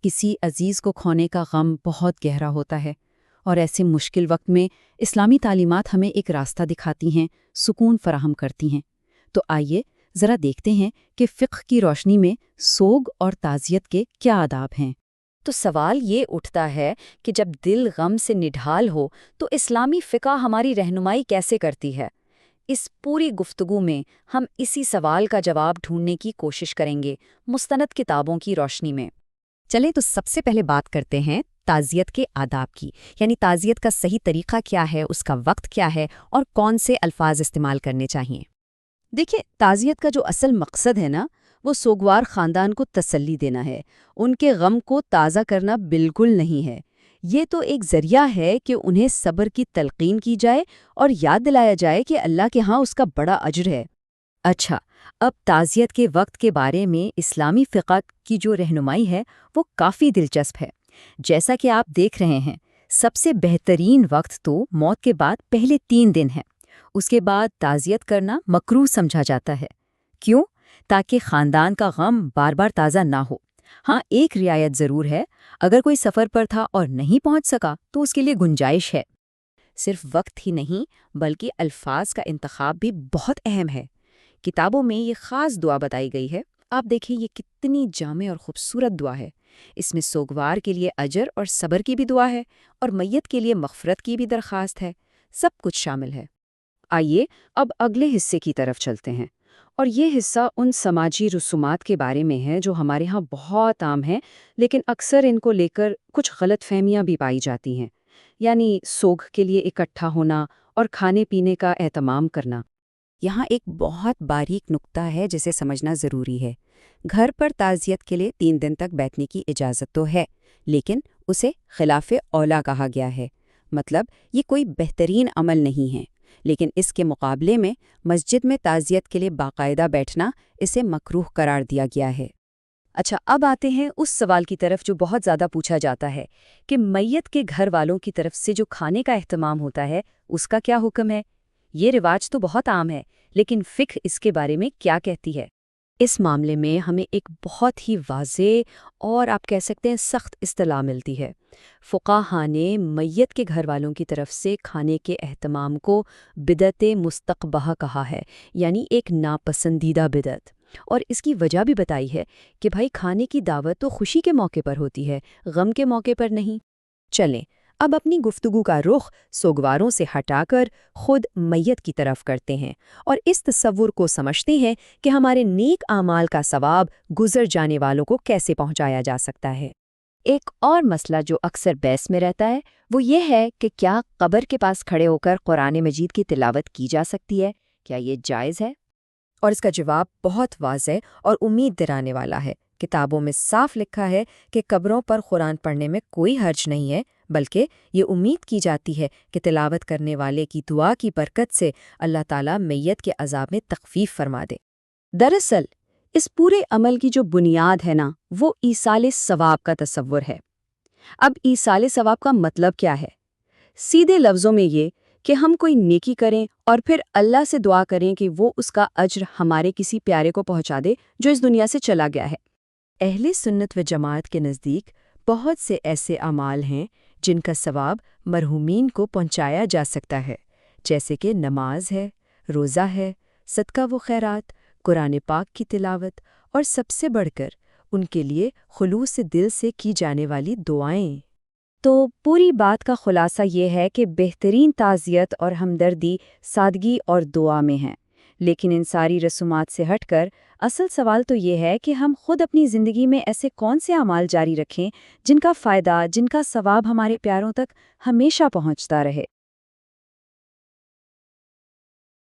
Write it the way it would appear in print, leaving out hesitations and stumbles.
کسی عزیز کو کھونے کا غم بہت گہرا ہوتا ہے، اور ایسے مشکل وقت میں اسلامی تعلیمات ہمیں ایک راستہ دکھاتی ہیں، سکون فراہم کرتی ہیں۔ تو آئیے ذرا دیکھتے ہیں کہ فقہ کی روشنی میں سوگ اور تعزیت کے کیا آداب ہیں۔ تو سوال یہ اٹھتا ہے کہ جب دل غم سے نڈھال ہو تو اسلامی فقہ ہماری رہنمائی کیسے کرتی ہے؟ اس پوری گفتگو میں ہم اسی سوال کا جواب ڈھونڈنے کی کوشش کریں گے، مستند کتابوں کی روشنی میں۔ چلیں تو سب سے پہلے بات کرتے ہیں تعزیت کے آداب کی، یعنی تعزیت کا صحیح طریقہ کیا ہے، اس کا وقت کیا ہے اور کون سے الفاظ استعمال کرنے چاہیے۔ دیکھیں، تعزیت کا جو اصل مقصد ہے نا، وہ سوگوار خاندان کو تسلی دینا ہے، ان کے غم کو تازہ کرنا بالکل نہیں ہے۔ یہ تو ایک ذریعہ ہے کہ انہیں صبر کی تلقین کی جائے اور یاد دلایا جائے کہ اللہ کے ہاں اس کا بڑا اجر ہے۔ اچھا، اب تعزیت کے وقت کے بارے میں اسلامی فقہ کی جو رہنمائی ہے وہ کافی دلچسپ ہے۔ جیسا کہ آپ دیکھ رہے ہیں، سب سے بہترین وقت تو موت کے بعد پہلے 3 دن ہے۔ اس کے بعد تعزیت کرنا مکروہ سمجھا جاتا ہے۔ کیوں؟ تاکہ خاندان کا غم بار بار تازہ نہ ہو۔ ہاں، ایک رعایت ضرور ہے، اگر کوئی سفر پر تھا اور نہیں پہنچ سکا تو اس کے لیے گنجائش ہے۔ صرف وقت ہی نہیں بلکہ الفاظ کا انتخاب بھی بہت اہم ہے۔ کتابوں میں یہ خاص دعا بتائی گئی ہے، آپ دیکھیں یہ کتنی جامع اور خوبصورت دعا ہے۔ اس میں سوگوار کے لیے اجر اور صبر کی بھی دعا ہے، اور میت کے لیے مغفرت کی بھی درخواست ہے، سب کچھ شامل ہے۔ آئیے اب اگلے حصے کی طرف چلتے ہیں، اور یہ حصہ ان سماجی رسومات کے بارے میں ہے جو ہمارے ہاں بہت عام ہیں، لیکن اکثر ان کو لے کر کچھ غلط فہمیاں بھی پائی جاتی ہیں۔ یعنی سوگ کے لیے اکٹھا ہونا اور کھانے پینے کا اہتمام کرنا۔ یہاں ایک بہت باریک نقطہ ہے جسے سمجھنا ضروری ہے۔ گھر پر تعزیت کے لیے 3 دن تک بیٹھنے کی اجازت تو ہے، لیکن اسے خلاف اولا کہا گیا ہے۔ مطلب یہ کوئی بہترین عمل نہیں ہے، لیکن اس کے مقابلے میں مسجد میں تعزیت کے لیے باقاعدہ بیٹھنا اسے مکروہ قرار دیا گیا ہے۔ اچھا، اب آتے ہیں اس سوال کی طرف جو بہت زیادہ پوچھا جاتا ہے کہ میت کے گھر والوں کی طرف سے جو کھانے کا اہتمام ہوتا ہے اس کا کیا حکم ہے؟ یہ رواج تو بہت عام ہے، لیکن فقہ اس کے بارے میں کیا کہتی ہے؟ اس معاملے میں ہمیں ایک بہت ہی واضح اور آپ کہہ سکتے ہیں سخت اصطلاح ملتی ہے۔ فقہاء نے میت کے گھر والوں کی طرف سے کھانے کے اہتمام کو بدعت مستقبہ کہا ہے، یعنی ایک ناپسندیدہ بدعت۔ اور اس کی وجہ بھی بتائی ہے کہ بھائی کھانے کی دعوت تو خوشی کے موقع پر ہوتی ہے، غم کے موقع پر نہیں۔ چلیں اب اپنی گفتگو کا رخ سوگواروں سے ہٹا کر خود میت کی طرف کرتے ہیں، اور اس تصور کو سمجھتے ہیں کہ ہمارے نیک اعمال کا ثواب گزر جانے والوں کو کیسے پہنچایا جا سکتا ہے۔ ایک اور مسئلہ جو اکثر بحث میں رہتا ہے وہ یہ ہے کہ کیا قبر کے پاس کھڑے ہو کر قرآن مجید کی تلاوت کی جا سکتی ہے؟ کیا یہ جائز ہے؟ اور اس کا جواب بہت واضح اور امید دلانے والا ہے۔ کتابوں میں صاف لکھا ہے کہ قبروں پر قرآن پڑھنے میں کوئی حرج نہیں ہے، بلکہ یہ امید کی جاتی ہے کہ تلاوت کرنے والے کی دعا کی برکت سے اللہ تعالیٰ میت کے عذاب میں تخفیف فرما دے۔ دراصل اس پورے عمل کی جو بنیاد ہے نا، وہ ایصال ثواب کا تصور ہے۔ اب ایصال ثواب کا مطلب کیا ہے؟ سیدھے لفظوں میں یہ کہ ہم کوئی نیکی کریں اور پھر اللہ سے دعا کریں کہ وہ اس کا اجر ہمارے کسی پیارے کو پہنچا دے جو اس دنیا سے چلا گیا ہے۔ اہل سنت و جماعت کے نزدیک بہت سے ایسے اعمال ہیں جن کا ثواب مرحومین کو پہنچایا جا سکتا ہے، جیسے کہ نماز ہے، روزہ ہے، صدقہ و خیرات، قرآن پاک کی تلاوت، اور سب سے بڑھ کر ان کے لیے خلوص دل سے کی جانے والی دعائیں۔ تو پوری بات کا خلاصہ یہ ہے کہ بہترین تعزیت اور ہمدردی سادگی اور دعا میں ہے، لیکن ان ساری رسومات سے ہٹ کر اصل سوال تو یہ ہے کہ ہم خود اپنی زندگی میں ایسے کون سے اعمال جاری رکھیں جن کا فائدہ، جن کا ثواب ہمارے پیاروں تک ہمیشہ پہنچتا رہے۔